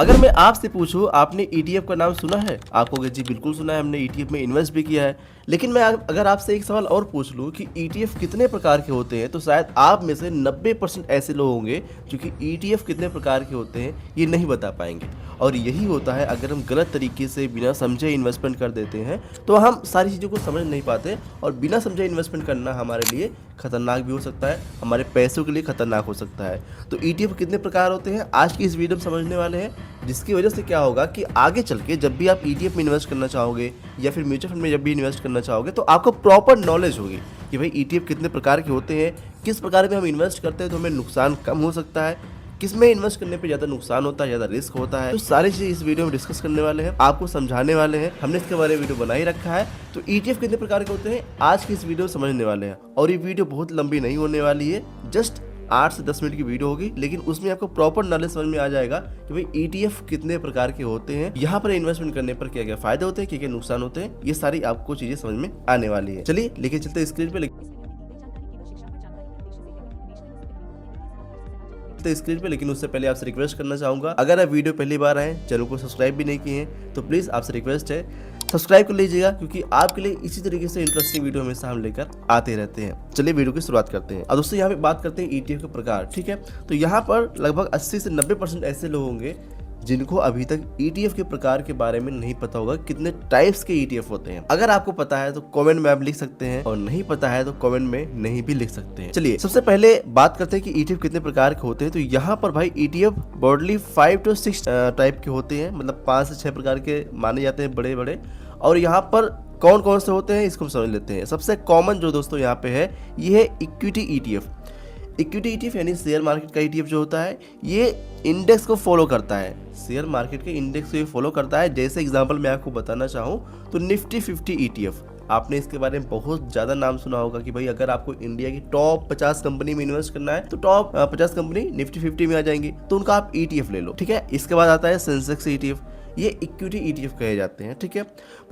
अगर मैं आपसे पूछूं आपने ईटीएफ का नाम सुना है, आप कहोगे जी बिल्कुल सुना है, हमने ईटीएफ में इन्वेस्ट भी किया है। लेकिन मैं अगर आपसे एक सवाल और पूछ लूं कि ईटीएफ कितने प्रकार के होते हैं, तो शायद आप में से 90% ऐसे लोग होंगे जो कि ईटीएफ कितने प्रकार के होते हैं ये नहीं बता पाएंगे। और यही होता है, अगर हम गलत तरीके से बिना समझे इन्वेस्टमेंट कर देते हैं तो हम सारी चीज़ों को समझ नहीं पाते, और बिना समझे इन्वेस्टमेंट करना हमारे लिए खतरनाक भी हो सकता है, हमारे पैसों के लिए खतरनाक हो सकता है। तो ईटीएफ कितने प्रकार होते हैं आज की इस वीडियो में समझने वाले हैं, जिसकी वजह से क्या होगा कि आगे चल के जब भी आप ईटीएफ में इन्वेस्ट करना चाहोगे या फिर म्यूचुअल फंड में जब भी इन्वेस्ट करना चाहोगे तो आपको प्रॉपर नॉलेज होगी कि भाई ईटीएफ कितने प्रकार के होते हैं, किस प्रकार में हम इन्वेस्ट करते हैं तो हमें नुकसान कम हो सकता है, किस में इन्वेस्ट करने पे ज़्यादा नुकसान होता है, ज़्यादा रिस्क होता है। तो सारी चीज़ इस वीडियो में डिस्कस करने वाले हैं, आपको समझाने वाले हैं। हमने इसके बारे में वीडियो बना ही रखा है। तो ईटीएफ कितने प्रकार के होते हैं आज की इस वीडियो में समझने वाले हैं, और ये वीडियो बहुत लंबी नहीं होने वाली है, जस्ट 8 से 10 मिनट की वीडियो होगी, लेकिन उसमें आपको प्रॉपर नॉलेज समझ में आ जाएगा कि भाई ईटीएफ कितने प्रकार के होते हैं, यहाँ पर इन्वेस्टमेंट करने पर क्या क्या फायदे होते हैं, क्या क्या नुकसान होते हैं, ये सारी आपको चीजें समझ में आने वाली है। चलिए लेके चलते हैं स्क्रीन पे लेकिन उससे पहले आपसे रिक्वेस्ट करना चाहूंगा, अगर आप वीडियो पहली बार आए, चैनल को सब्सक्राइब भी नहीं किए हैं तो प्लीज आपसे रिक्वेस्ट है सब्सक्राइब कर लीजिएगा, क्योंकि आपके लिए इसी तरीके से इंटरेस्टिंग वीडियो हमेशा हम लेकर आते रहते हैं। चलिए वीडियो की शुरुआत करते हैं। और दोस्तों यहाँ पे बात करते हैं ईटीएफ के प्रकार, ठीक है। तो यहाँ पर लगभग 80 से 90% ऐसे लोग होंगे जिनको अभी तक ईटीएफ के प्रकार के बारे में नहीं पता होगा, कितने टाइप्स के ईटीएफ होते हैं। अगर आपको पता है तो कमेंट में आप लिख सकते हैं, और नहीं पता है तो कमेंट में नहीं भी लिख सकते हैं। चलिए सबसे पहले बात करते हैं कि ईटीएफ कितने प्रकार के होते हैं। तो यहाँ पर भाई ईटीएफ ब्रॉडली 5 to 6 टाइप के होते हैं, मतलब 5 से 6 प्रकार के माने जाते हैं बड़े बड़े। और यहाँ पर कौन कौन से होते हैं इसको हम समझ लेते हैं। सबसे कॉमन जो दोस्तों यहाँ पे है ये है इक्विटी ईटीएफ। इक्विटी ईटीएफ यानी शेयर मार्केट का ईटीएफ जो होता है ये इंडेक्स को फॉलो करता है, शेयर मार्केट के इंडेक्स को ये फॉलो करता है। जैसे एग्जांपल मैं आपको बताना चाहूँ तो निफ्टी 50 ईटीएफ, आपने इसके बारे में बहुत ज़्यादा नाम सुना होगा कि भाई अगर आपको इंडिया की टॉप 50 कंपनी में इन्वेस्ट करना है तो टॉप 50 कंपनी निफ्टी 50 में आ जाएंगी, तो उनका आप ईटीएफ ले लो, ठीक है। इसके बाद आता है सेंसेक्स ईटीएफ, ये इक्विटी ईटीएफ कहे जाते हैं, ठीक है।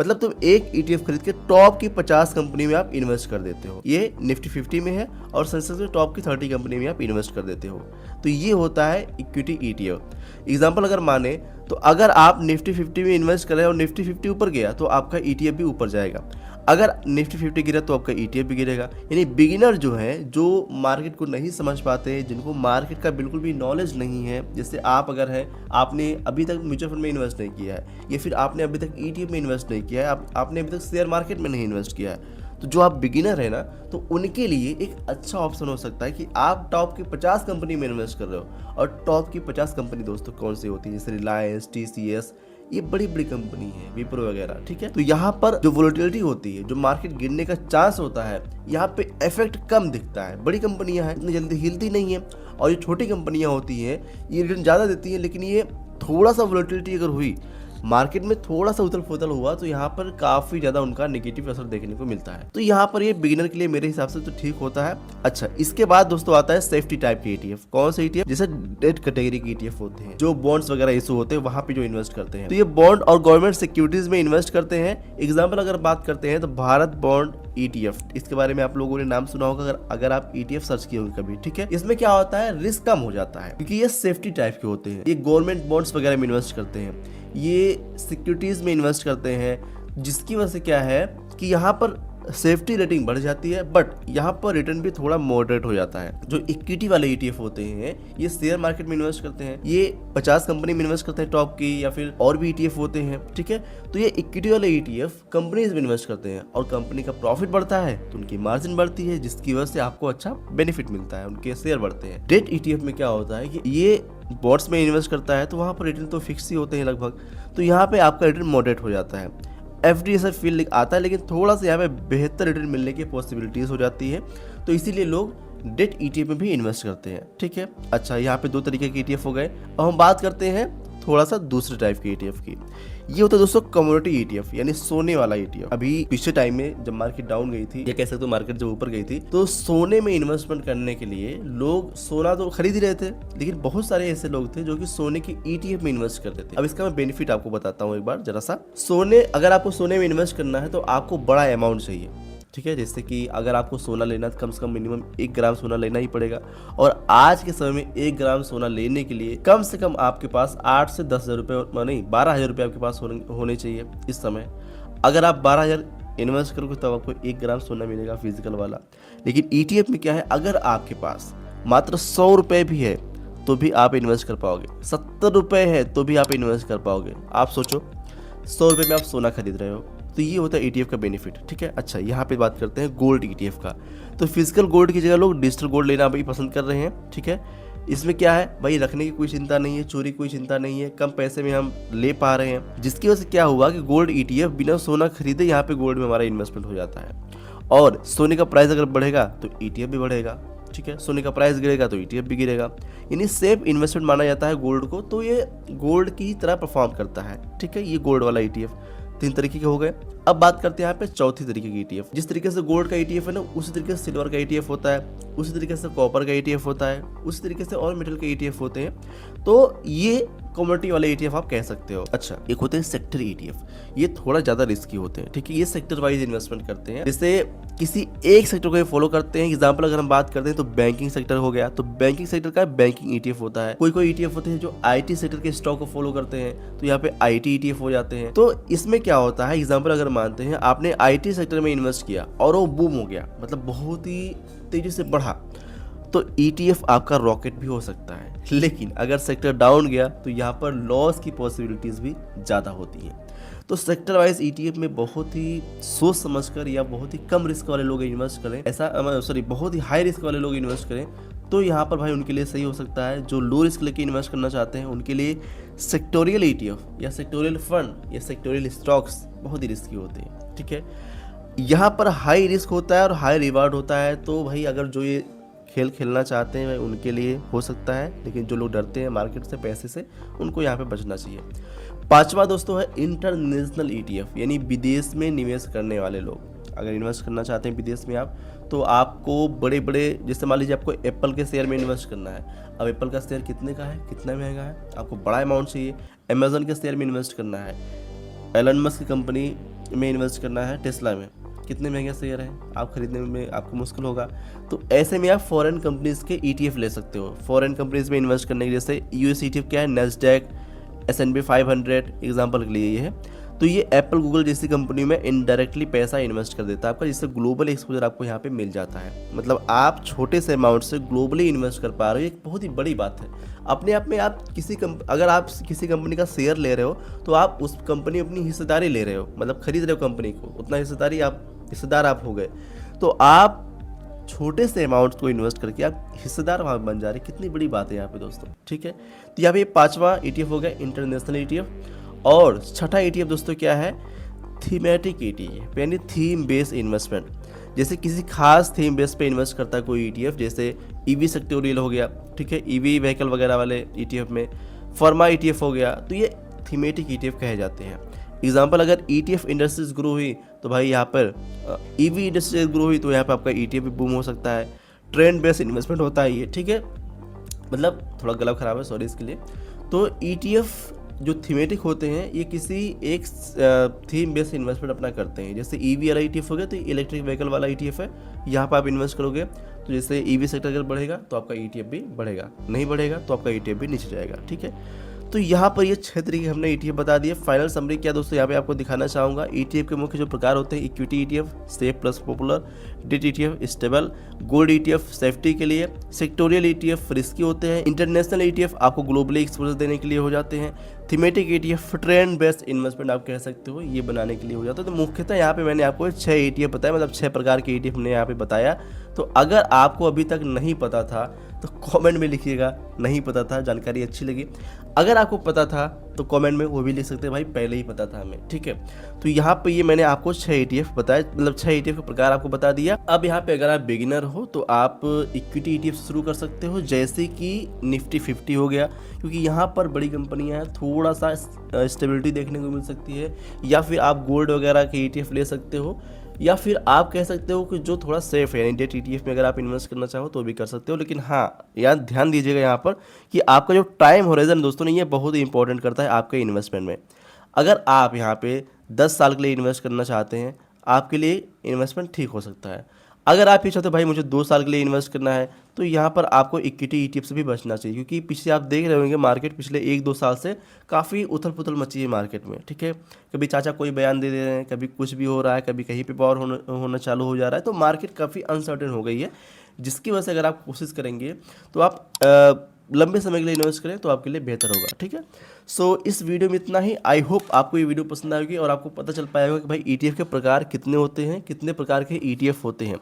मतलब तुम एक ईटीएफ खरीद के टॉप की 50 कंपनी में आप इन्वेस्ट कर देते हो, ये निफ्टी 50 में है, और सेंसेक्स में टॉप की 30 कंपनी में आप इन्वेस्ट कर देते हो। तो ये होता है इक्विटी ईटीएफ। एग्जांपल अगर माने तो अगर आप निफ्टी 50 में इन्वेस्ट करें और निफ्टी 50 ऊपर गया तो आपका ईटीएफ भी ऊपर जाएगा, अगर निफ्टी 50 गिरा तो आपका ईटीएफ भी गिरेगा। यानी बिगिनर जो है, जो मार्केट को नहीं समझ पाते, जिनको मार्केट का बिल्कुल भी नॉलेज नहीं है, जैसे आप अगर हैं, आपने अभी तक म्यूचुअल फंड में इन्वेस्ट नहीं किया है, या फिर आपने अभी तक ईटीएफ में इन्वेस्ट नहीं किया है, आपने अभी तक शेयर मार्केट में नहीं इन्वेस्ट किया है, तो जो आप बिगिनर है ना, तो उनके लिए एक अच्छा ऑप्शन हो सकता है कि आप टॉप की 50 कंपनी में इन्वेस्ट कर रहे हो। और टॉप की 50 कंपनी दोस्तों कौन सी होती है, जैसे रिलायंस, टीसीएस, ये बड़ी बड़ी कंपनी है, विप्रो वगैरह, ठीक है। तो यहाँ पर जो वोलेटिलिटी होती है, जो मार्केट गिरने का चांस होता है, यहाँ पे इफेक्ट कम दिखता है। बड़ी कंपनियां हैं, इतनी जल्दी हिलती नहीं है, और ये छोटी कंपनियां होती हैं ये रिटर्न ज़्यादा देती हैं, लेकिन ये थोड़ा सा वोलेटिलिटी अगर हुई, मार्केट में थोड़ा सा उथल पुथल हुआ, तो यहाँ पर काफ़ी ज़्यादा उनका नेगेटिव असर देखने को मिलता है। तो यहाँ पर ये बिगिनर के लिए मेरे हिसाब से तो ठीक होता है। अच्छा, इसके बाद दोस्तों आता है सेफ्टी टाइप के ईटीएफ। कौन से ईटीएफ? जैसे डेट कैटेगरी के ईटीएफ होते हैं, जो बॉन्ड्स वगैरह इशू होते हैं वहाँ पे जो इन्वेस्ट करते हैं, तो ये बॉन्ड और गवर्नमेंट सिक्योरिटीज में इन्वेस्ट करते हैं। एग्जाम्पल अगर बात करते हैं तो भारत बॉन्ड ईटीएफ, इसके बारे में आप लोगों ने नाम सुना होगा अगर आप ईटीएफ सर्च किए होंगे कभी, ठीक है। इसमें क्या होता है, रिस्क कम हो जाता है, क्योंकि ये सेफ्टी टाइप के होते हैं। ये गवर्नमेंट बॉन्ड्स वगैरह में इन्वेस्ट करते हैं, ये सिक्योरिटीज में इन्वेस्ट करते हैं, जिसकी वजह से क्या है कि यहाँ पर सेफ्टी रेटिंग बढ़ जाती है, बट यहाँ पर रिटर्न भी थोड़ा मॉडरेट हो जाता है। जो इक्विटी वाले ईटीएफ होते हैं ये शेयर मार्केट में इन्वेस्ट करते हैं, ये 50 कंपनी में इन्वेस्ट करते हैं टॉप की, या फिर और भी ईटीएफ होते हैं, ठीक है। तो ये इक्विटी वाले ईटीएफ कंपनीज में इन्वेस्ट करते हैं, और कंपनी का प्रॉफिट बढ़ता है तो उनकी मार्जिन बढ़ती है, जिसकी वजह से आपको अच्छा बेनिफिट मिलता है, उनके शेयर बढ़ते हैं। डेट ईटीएफ में क्या होता है कि ये बॉन्ड्स में इन्वेस्ट करता है, तो वहाँ पर रिटर्न तो फिक्स ही होते हैं लगभग, तो यहाँ पे आपका रिटर्न मॉडरेट हो जाता है। एफडी ऐसा फील आता है, लेकिन थोड़ा सा यहाँ पे बेहतर रिटर्न मिलने की पॉसिबिलिटीज हो जाती है, तो इसीलिए लोग डेट ईटीएफ में भी इन्वेस्ट करते हैं, ठीक है। अच्छा, यहाँ पे 2 तरीके के ईटीएफ हो गए। अब हम बात करते हैं थोड़ा सा दूसरे टाइप के ईटीएफ की। ये होता है दोस्तों कमोडिटी ईटीएफ, यानी सोने वाला ईटीएफ। अभी पिछले टाइम में जब मार्केट डाउन गई थी, या कह सकते हो मार्केट जब ऊपर गई थी, तो सोने में इन्वेस्टमेंट करने के लिए लोग सोना तो खरीद ही रहे थे, लेकिन बहुत सारे ऐसे लोग थे जो कि सोने की ईटीएफ में इन्वेस्ट करते थे। अब इसका मैं बेनिफिट आपको बताता हूँ एक बार जरा सा। सोने, अगर आपको सोने में इन्वेस्ट करना है तो आपको बड़ा अमाउंट चाहिए, ठीक है। जैसे कि अगर आपको सोना लेना है तो कम से कम मिनिमम 1 ग्राम सोना लेना ही पड़ेगा, और आज के समय में 1 ग्राम सोना लेने के लिए कम से कम आपके पास 8 से 10 हज़ार रुपये, नहीं 12,000 रुपये आपके पास होने चाहिए इस समय। अगर आप 12,000 इन्वेस्ट करोगे तब आपको 1 ग्राम सोना मिलेगा फिजिकल वाला। लेकिन ETF में क्या है, अगर आपके पास मात्र 100 रुपये भी है तो भी आप इन्वेस्ट कर पाओगे, 70 रुपये है तो भी आप इन्वेस्ट कर पाओगे। आप सोचो 100 रुपये में आप सोना खरीद रहे हो, तो ये होता है ETF का बेनिफिट, ठीक है। अच्छा, यहाँ पे बात करते हैं गोल्ड ETF का। तो फिजिकल गोल्ड की जगह लोग डिजिटल गोल्ड लेना भी पसंद कर रहे हैं, ठीक है। इसमें क्या है भाई, रखने की कोई चिंता नहीं है, चोरी कोई चिंता नहीं है, कम पैसे में हम ले पा रहे हैं, जिसकी वजह से क्या हुआ कि गोल्ड ETF बिना सोना खरीदे यहाँ पे गोल्ड में हमारा इन्वेस्टमेंट हो जाता है। और सोने का प्राइस अगर बढ़ेगा तो ETF भी बढ़ेगा, ठीक है। सोने का प्राइस गिरेगा तो ETF भी गिरेगा, यानी सेफ इन्वेस्टमेंट माना जाता है गोल्ड को। तो ये गोल्ड की तरह परफॉर्म करता है, ठीक है। ये गोल्ड वाला ETF 3 तरीके के हो गए। अब बात करते हैं यहाँ पे चौथी तरीके की ETF। जिस तरीके से गोल्ड का ETF है ना, उसी तरीके से सिल्वर का ETF होता है, उसी तरीके से कॉपर का ETF होता है, उसी तरीके से और मेटल के ETF होते हैं। तो ये कमोडिटी वाले ETF आप कह सकते हो। अच्छा, एक होते हैं सेक्टर ETF, ये थोड़ा ज़्यादा रिस्की होते हैं, ठीक है। ये सेक्टर वाइज इन्वेस्टमेंट करते हैं, जैसे किसी एक सेक्टर को फॉलो करते हैं। एग्जाम्पल अगर हम बात करते हैं तो बैंकिंग सेक्टर हो गया, तो बैंकिंग सेक्टर का बैंकिंग ETF होता है। कोई ETF होते हैं जो IT सेक्टर के स्टॉक को फॉलो करते हैं, तो यहाँ पे IT ETF हो जाते हैं। तो इसमें क्या होता है, एग्जाम्पल अगर मानते हैं आपने IT सेक्टर में इन्वेस्ट किया और वो बूम हो गया, मतलब बहुत ही तेजी से बढ़ा, तो ETF आपका रॉकेट भी हो सकता है। लेकिन अगर सेक्टर डाउन गया तो यहाँ पर लॉस की पॉसिबिलिटीज भी ज़्यादा होती हैं। तो सेक्टर वाइज ETF में बहुत ही सोच समझकर या बहुत ही कम रिस्क वाले लोग इन्वेस्ट करें, बहुत ही हाई रिस्क वाले लोग इन्वेस्ट करें, तो यहाँ पर भाई उनके लिए सही हो सकता है। जो लो रिस्क लेके इन्वेस्ट करना चाहते हैं उनके लिए सेक्टोरियल ETF या सेक्टोरियल फंड या सेक्टोरियल स्टॉक्स बहुत ही रिस्की होते हैं, ठीक है। यहाँ पर हाई रिस्क होता है और हाई रिवार्ड होता है, तो भाई अगर जो ये खेल खेलना चाहते हैं उनके लिए हो सकता है, लेकिन जो लोग डरते हैं मार्केट से, पैसे से, उनको यहाँ पे बचना चाहिए। पांचवा दोस्तों है इंटरनेशनल ETF, यानी विदेश में निवेश करने वाले लोग। अगर इन्वेस्ट करना चाहते हैं विदेश में आप, तो आपको बड़े बड़े, जैसे मान लीजिए आपको एप्पल के शेयर में इन्वेस्ट करना है। अब एप्पल का शेयर कितने का है, कितना महंगा है, आपको बड़ा अमाउंट चाहिए। अमेजन के शेयर में इन्वेस्ट करना है, एलन मस्क की कंपनी में इन्वेस्ट करना है, टेस्ला में, कितने महंगे शेयर हैं, आप खरीदने में आपको मुश्किल होगा। तो ऐसे में आप फॉरेन कंपनीज के ETF ले सकते हो। फॉरेन कंपनीज में इन्वेस्ट करने के जैसे US ETF क्या है, नैस्डैक, S&P 500 एग्जांपल के लिए ये है। तो ये एप्पल, गूगल जैसी कंपनी में इनडायरेक्टली पैसा इन्वेस्ट कर देता है आपका, जिससे ग्लोबल एक्सपोजर आपको यहाँ पे मिल जाता है। मतलब आप छोटे से अमाउंट से ग्लोबली इन्वेस्ट कर पा रहे हो, एक बहुत ही बड़ी बात है अपने आप में। आप अगर आप किसी कंपनी का शेयर ले रहे हो तो आप उस कंपनी अपनी हिस्सेदारी ले रहे हो, मतलब खरीद रहे हो कंपनी को, उतना हिस्सेदार आप हो गए। तो आप छोटे से अमाउंट को इन्वेस्ट करके आप हिस्सेदार वहाँ बन जा रहे, कितनी बड़ी बात है यहाँ पे दोस्तों, ठीक है। तो यहाँ पे पांचवा ETF हो गया इंटरनेशनल ETF। और छठा ETF दोस्तों क्या है, थीमेटिक ETF, यानी थीम बेस्ड इन्वेस्टमेंट। जैसे किसी खास थीम बेस पे इन्वेस्ट करता है कोई ETF, जैसे EV सेक्टोरियल हो गया, ठीक है, EV व्हीकल वगैरह वाले ETF में, फर्मा ETF हो गया, तो ये थीमेटिक ETF कहे जाते हैं। एग्जाम्पल अगर ETF इंडस्ट्रीज ग्रो हुई तो भाई यहाँ पर EV इंडस्ट्रीज ग्रो हुई तो यहाँ पर आपका ETF भी बूम हो सकता है। ट्रेंड बेस्ड इन्वेस्टमेंट होता है ये, ठीक है, मतलब थोड़ा गला खराब है, सॉरी इसके लिए। तो ETF जो थीमेटिक होते हैं ये किसी एक थीम बेस्ड इन्वेस्टमेंट अपना करते हैं। जैसे EV वाला ETF हो गया तो इलेक्ट्रिक व्हीकल वाला ETF है, यहाँ पर आप इन्वेस्ट करोगे तो जैसे EV सेक्टर अगर बढ़ेगा तो आपका ETF भी बढ़ेगा, नहीं बढ़ेगा तो आपका ETF भी नीचे जाएगा, ठीक है। तो यहाँ पर ये 6 तरीके हमने ETF बता दिए। फाइनल समरी क्या दोस्तों यहाँ पे आपको दिखाना चाहूँगा। ETF के मुख्य जो प्रकार होते हैं, equity ETF, safe plus popular, debt ETF stable, gold ETF safety के लिए, सेक्टोरियल ETF रिस्की होते हैं, इंटरनेशनल ETF आपको ग्लोबली एक्सपोजर देने के लिए हो जाते हैं, thematic ETF trend based investment आप कह सकते हो, ये बनाने के लिए हो जाता है। तो मुख्यतः यहाँ पे मैंने आपको 6 ETF बताया, मतलब 6 प्रकार के ETF हमने यहाँ पे बताया। तो अगर आपको अभी तक नहीं पता था तो कमेंट में लिखिएगा नहीं पता था, जानकारी अच्छी लगी। अगर आपको पता था तो कमेंट में वो भी लिख सकते हैं भाई पहले ही पता था हमें, ठीक है। तो यहाँ पे ये मैंने आपको 6 ETF बताया, मतलब 6 ETF के प्रकार आपको बता दिया। अब यहाँ पे अगर आप बिगिनर हो तो आप इक्विटी ETF से शुरू कर सकते हो, जैसे कि निफ्टी 50 हो गया, क्योंकि यहाँ पर बड़ी कंपनियाँ हैं, थोड़ा सा स्टेबिलिटी देखने को मिल सकती है। या फिर आप गोल्ड वगैरह के ETF ले सकते हो, या फिर आप कह सकते हो कि जो थोड़ा सेफ है, यानी डेट ETF में अगर आप इन्वेस्ट करना चाहो तो भी कर सकते हो। लेकिन हाँ, यहाँ ध्यान दीजिएगा यहाँ पर कि आपका जो टाइम होराइजन दोस्तों ने, ये बहुत ही इंपॉर्टेंट करता है आपके इन्वेस्टमेंट में। अगर आप यहाँ पे 10 साल के लिए इन्वेस्ट करना चाहते हैं, आपके लिए इन्वेस्टमेंट ठीक हो सकता है। अगर आप ये चाहते हो भाई मुझे 2 साल के लिए इन्वेस्ट करना है, तो यहाँ पर आपको इक्विटी ईटीएफ से भी बचना चाहिए, क्योंकि पीछे आप देख रहे होंगे मार्केट पिछले 1-2 साल से काफ़ी उथल पुथल मची है मार्केट में, ठीक है। कभी चाचा कोई बयान दे रहे हैं, कभी कुछ भी हो रहा है, कभी कहीं पे पावर होना चालू हो जा रहा है, तो मार्केट काफ़ी अनसर्टेन हो गई है, जिसकी वजह से अगर आप कोशिश करेंगे तो आप लंबे समय के लिए इन्वेस्ट करें तो आपके लिए बेहतर होगा, ठीक है। सो इस वीडियो में इतना ही। आई होप आपको ये वीडियो पसंद आएगी और आपको पता चल पाएगा कि भाई ईटीएफ के प्रकार कितने होते हैं, कितने प्रकार के ईटीएफ होते हैं।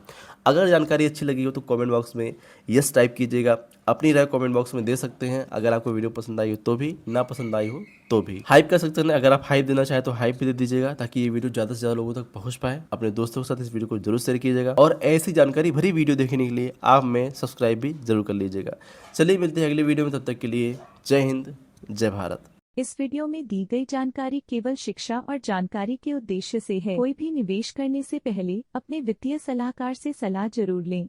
अगर जानकारी अच्छी लगी हो तो कमेंट बॉक्स में यस टाइप कीजिएगा, अपनी राय कमेंट बॉक्स में दे सकते हैं। अगर आपको वीडियो पसंद आई हो तो भी, ना पसंद आई हो तो भी हाइप कर सकते हैं। अगर आप हाइप देना चाहें तो हाइप भी दे दीजिएगा, ताकि ये वीडियो ज़्यादा से ज़्यादा लोगों तक पहुंच पाए। अपने दोस्तों के साथ इस वीडियो को जरूर शेयर कीजिएगा और ऐसी जानकारी भरी वीडियो देखने के लिए आप में सब्सक्राइब भी जरूर कर लीजिएगा। चलिए मिलते हैं अगले वीडियो में, तब तक के लिए जय हिंद, जय भारत। इस वीडियो में दी गई जानकारी केवल शिक्षा और जानकारी के उद्देश्य से है। कोई भी निवेश करने से पहले अपने वित्तीय सलाहकार से सलाह जरूर लें।